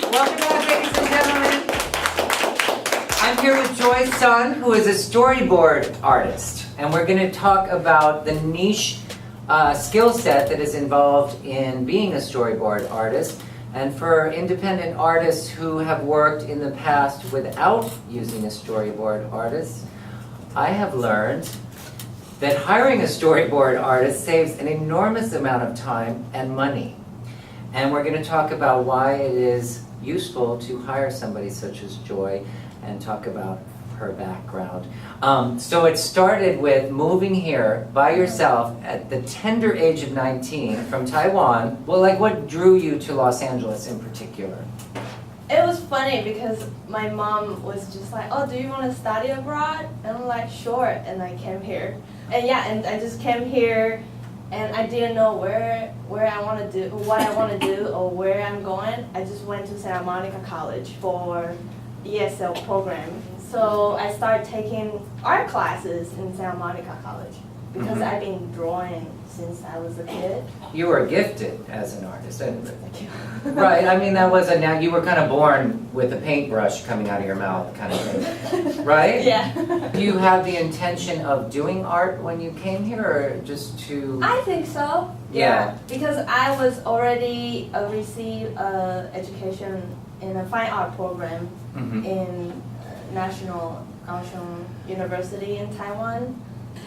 Welcome back, ladies and gentlemen. I'm here with Joy's son, who is a storyboard artist, and we're going to talk about the niche skill set that is involved in being a storyboard artist. And for independent artists who have worked in the past without using a storyboard artist, I have learned that hiring a storyboard artist saves an enormous amount of time and money. And we're going to talk about why it is useful to hire somebody such as Joy and talk about her background. So it started with moving here by yourself at the tender age of 19 from Taiwan. Well, like, what drew you to Los Angeles in particular? It was funny because my mom was just like, oh, do you want to study abroad? And I'm like, sure. And I came here. And yeah, and I just came here and I didn't know where I want to do, what I want to do or where I'm going. I just went to Santa Monica College for ESL program. So I started taking art classes in Santa Monica College because I've been drawing since I was a kid. You were gifted as an artist. Right, I mean, that wasn't, now you were kind of born with a paintbrush coming out of your mouth kind of thing, right? Yeah. Do you have the intention of doing art when you came here, or just to... I think so. Yeah. Because I was already received education in a fine art program in National Kaohsiung University in Taiwan.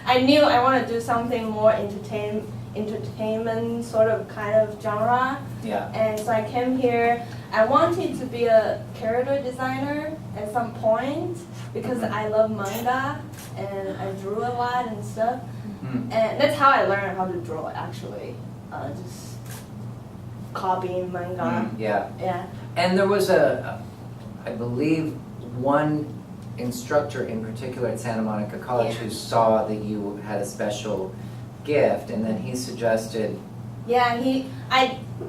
I knew I wanted to do something more entertainment sort of kind of genre. Yeah. And so I came here. I wanted to be a character designer at some point because I love manga and I drew a lot and stuff. And that's how I learned how to draw, actually. Just copying manga. Yeah. Yeah. And there was I believe, one instructor in particular at Santa Monica College who saw that you had a special gift, and then he suggested... Yeah,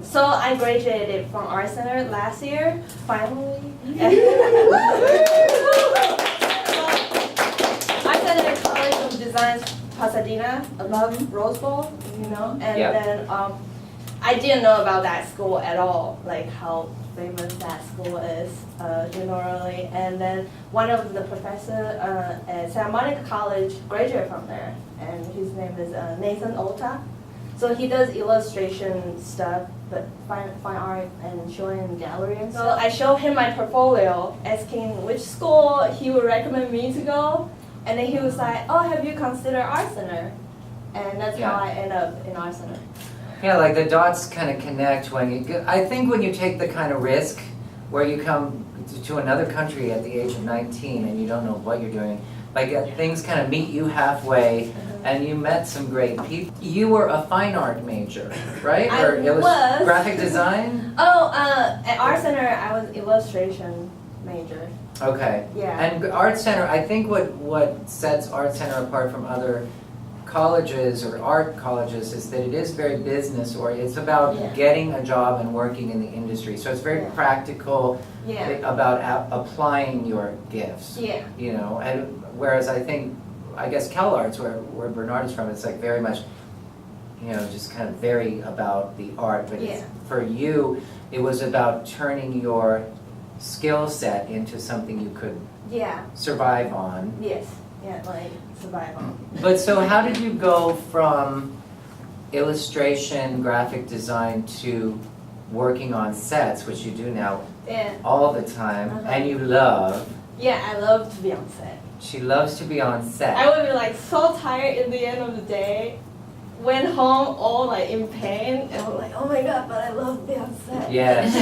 so I graduated from Art Center last year, finally. Art Center College of Design, Pasadena, above Rose Bowl, you know, and then I didn't know about that school at all, like how famous that school is generally. And then one of the professors at Santa Monica College graduated from there, and his name is Nathan Ota. So he does illustration stuff, but fine art and showing in gallery and stuff. So I showed him my portfolio, asking which school he would recommend me to go, and then he was like, oh, have you considered Art Center? And that's how I ended up in Art Center. Yeah, like the dots kind of connect when you... I think when you take the kind of risk where you come to another country at the age of 19 and you don't know what you're doing, like things kind of meet you halfway, and you met some great people. You were a fine art major, right? I was. Graphic design? Oh, at Art Center I was illustration major. Okay. Yeah. And Art Center, I think what sets Art Center apart from other colleges or art colleges is that it is very business oriented. It's about getting a job and working in the industry. So it's very practical about applying your gifts. Yeah. You know, and whereas I guess CalArts, where Bernard is from, it's like very much, you know, just kind of very about the art. But for you, it was about turning your skill set into something you could survive on. Yes. Yeah, like survival. But so how did you go from illustration, graphic design to working on sets, which you do now all the time, and you love? Yeah, I love to be on set. She loves to be on set. I would be like so tired at the end of the day, went home all like in pain, and I'm like, oh my god, but I love being on set. Yes.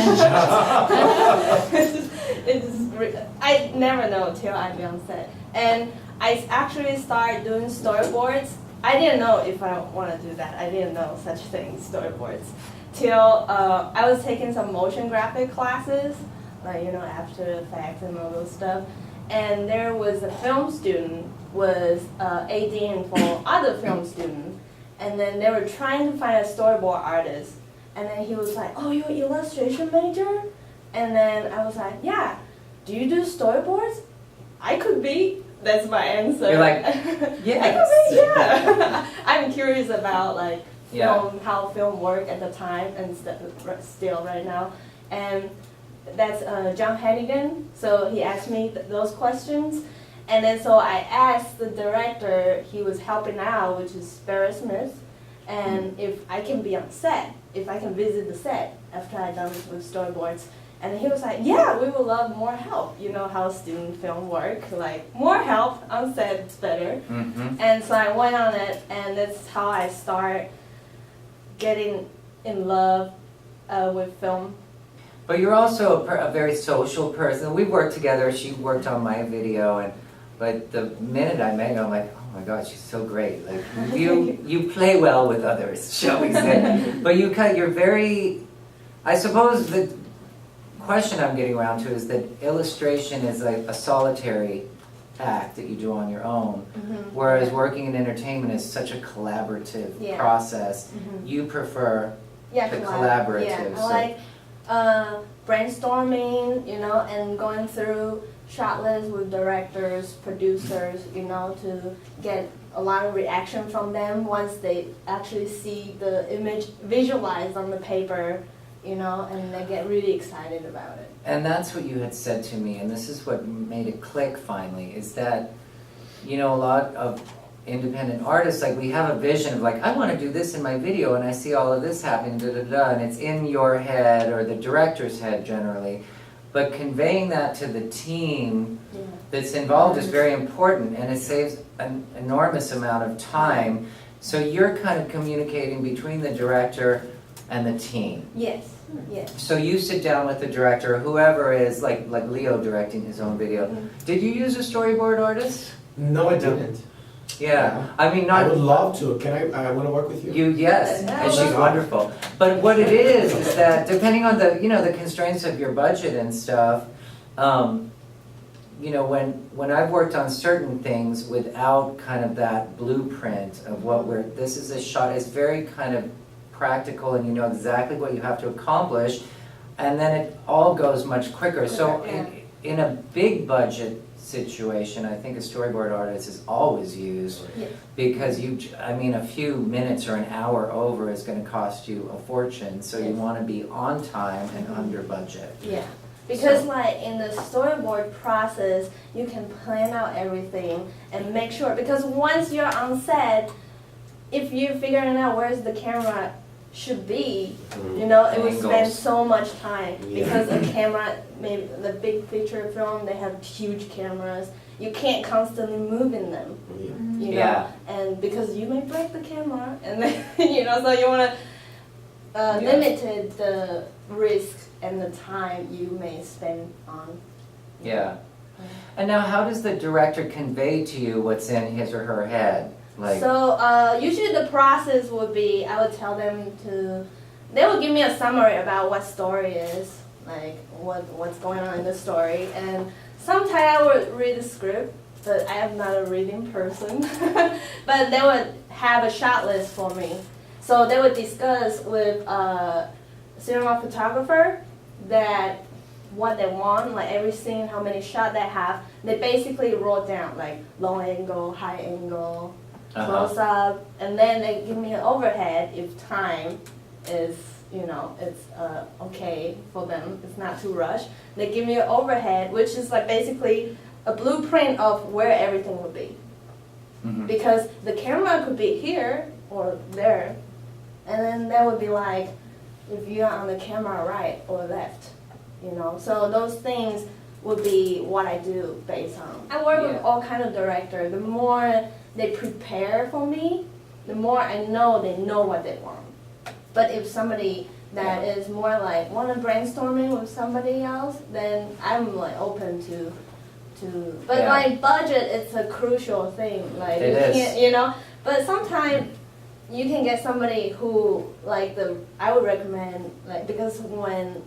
I never know till I be on set. And I actually started doing storyboards. I didn't know if I want to do that. I didn't know such things, storyboards, till I was taking some motion graphic classes, like, you know, After Effects and all those stuff. And there was a film student was ADing for other film students, and then they were trying to find a storyboard artist. And then he was like, oh, you're an illustration major? And then I was like, yeah. Do you do storyboards? I could be. That's my answer. You're like, yes. I could be, yeah. I'm curious about like film, how film worked at the time and still right now. And that's John Hannigan. So he asked me those questions. And then so I asked the director he was helping out, which is Barry Smith, and if I can be on set, if I can visit the set after I done with storyboards. And he was like, yeah, we would love more help. You know how student film work, like more help on set, it's better. And so I went on it, and that's how I start getting in love with film. But you're also a very social person. We worked together. She worked on my video, but the minute I met her, I'm like, oh my God, she's so great. Like you play well with others, shall we say? But you're very. I suppose the question I'm getting around to is that illustration is like a solitary act that you do on your own, whereas working in entertainment is such a collaborative process. You prefer the collaborative. Yeah, I like brainstorming, you know, and going through shot lists with directors, producers, you know, to get a lot of reaction from them once they actually see the image visualized on the paper, you know, and they get really excited about it. And that's what you had said to me, and this is what made it click finally, is that, you know, a lot of independent artists, like we have a vision of like, I want to do this in my video, and I see all of this happening, and it's in your head or the director's head generally. But conveying that to the team that's involved is very important, and it saves an enormous amount of time. So you're kind of communicating between the director and the team. Yes, yes. So you sit down with the director, whoever is, like Leo directing his own video. Did you use a storyboard artist? No, I didn't. Yeah, I mean, not. I would love to. Can I want to work with you? Yes, and she's wonderful. But what it is that depending on the, you know, the constraints of your budget and stuff, you know, when I've worked on certain things without kind of that blueprint of what this is a shot, it's very kind of practical, and you know exactly what you have to accomplish, and then it all goes much quicker. So in a big budget situation, I think a storyboard artist is always used because I mean, a few minutes or an hour over is going to cost you a fortune, so you want to be on time and under budget. Yeah, because like in the storyboard process, you can plan out everything and make sure, because once you're on set, if you're figuring out where's the camera should be, you know, it would spend so much time because a camera, maybe the big feature film, they have huge cameras. You can't constantly move in them, you know, and because you may break the camera, and then, you know, so you want to limit the risk and the time you may spend on. And now, how does the director convey to you what's in his or her head? Like, so usually the process would be, I would tell them they would give me a summary about what story is, like what's going on in the story, and sometimes I would read the script, but I am not a reading person. But they would have a shot list for me, so they would discuss with a cinematographer that what they want, like every scene, how many shots they have. They basically wrote down like low angle, high angle, close up, and then they give me an overhead if time is, you know, it's okay for them, it's not too rushed. They give me an overhead, which is like basically a blueprint of where everything would be. Because the camera could be here or there, and then that would be like if you're on the camera right or left, you know. So those things would be what I do based on. I work with all kind of directors. The more they prepare for me, the more I know they know what they want. But if somebody that is more like want to brainstorming with somebody else, then I'm like open to. But like budget, it's a crucial thing. Like you can't, you know. But sometimes you can get somebody who I would recommend, like, because when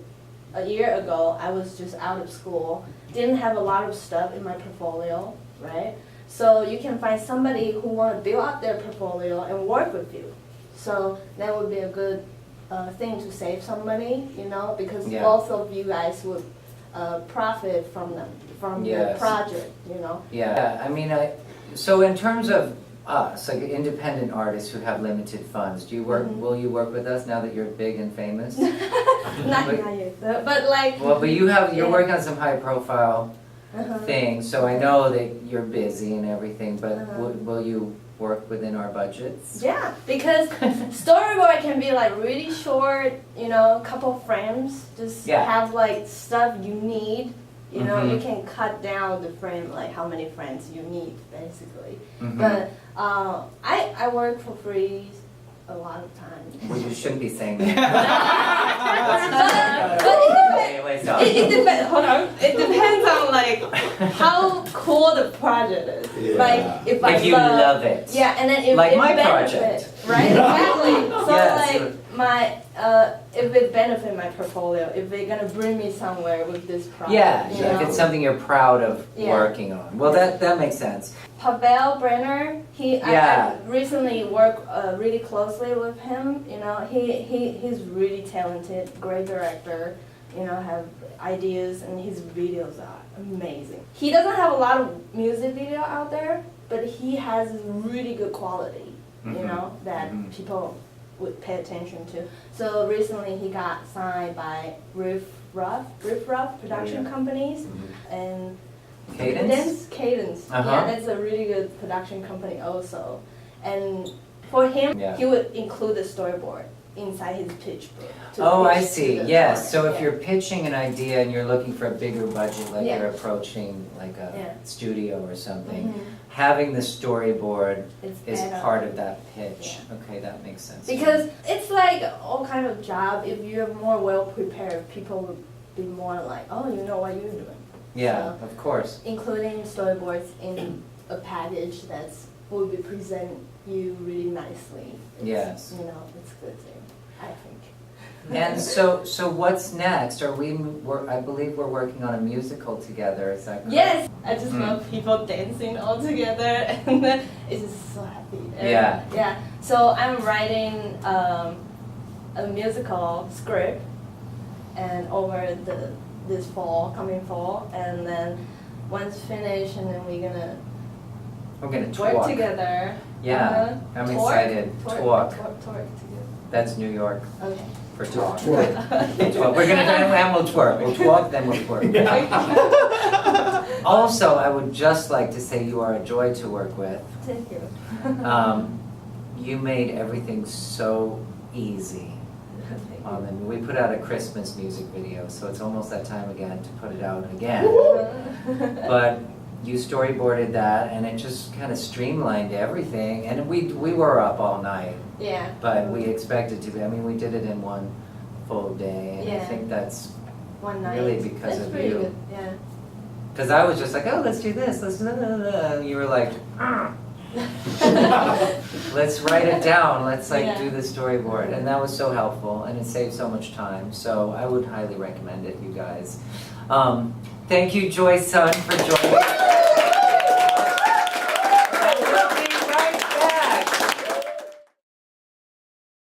a year ago I was just out of school, didn't have a lot of stuff in my portfolio, right? So you can find somebody who want to build up their portfolio and work with you. So that would be a good thing to save some money, you know, because both of you guys would profit from the project, you know. I mean, so in terms of us, like independent artists who have limited funds, do you work? Will you work with us now that you're big and famous? Not yet, but like. Well, but you're working on some high profile things, so I know that you're busy and everything. But will you work within our budgets? Yeah, because storyboard can be like really short, you know, couple frames. Just have like stuff you need. You know, you can cut down the frame, like how many frames you need, basically. But I work for free a lot of times. Well, you shouldn't be saying that. but it depends. Hold on. It depends on like how cool the project is. Yeah. Like if you love it. Yeah, and then if like it my benefit, project. right? Exactly. So Yes. like my if it benefit my portfolio, if they're gonna bring me somewhere with this project. Yeah, you like know? it's something you're proud of working on. Well, that makes sense. Pavel Brenner, I recently worked really closely with him. You know, he's really talented, great director. You know, have ideas, and his videos are amazing. He doesn't have a lot of music video out there, but he has really good quality. You know, that people would pay attention to. So recently he got signed by Riff Ruff production companies, and Cadence. Yeah, that's a really good production company also. And for him, he would include the storyboard inside his pitch book. Oh, I see. Yes. So if you're pitching an idea and you're looking for a bigger budget, like you're approaching like a studio or something, having the storyboard is part of that pitch. Okay, that makes sense. Because it's like all kind of job. If you're more well prepared, people would be more like, oh, you know what you're doing. Yeah, so, of course. Including storyboards in a package that's will be present you really nicely. Yes. You know, it's good thing, I think. And so what's next? I believe we're working on a musical together. Is that correct? Yes, I just love people dancing all together, and it's just so happy. And yeah. So I'm writing a musical script, and over this coming fall, and then once finished, and then we're gonna work together. Yeah, I'm excited. Talk together. That's New York. Okay. For talk. We're gonna do and we'll twerk. We'll talk, then we'll twerk. Also, I would just like to say you are a joy to work with. Thank you. You made everything so easy. And we put out a Christmas music video, so it's almost that time again to put it out again. But you storyboarded that, and it just kind of streamlined everything. And we were up all night. Yeah. But we expected to be. I mean, we did it in one full day, and I think that's one night. really because of you. Good. Yeah. Because I was just like, oh, let's do this, let's and you were like, let's write it down, let's do the storyboard, and that was so helpful, and it saved so much time. So I would highly recommend it, you guys. Thank you, Joy Sun, for joining us.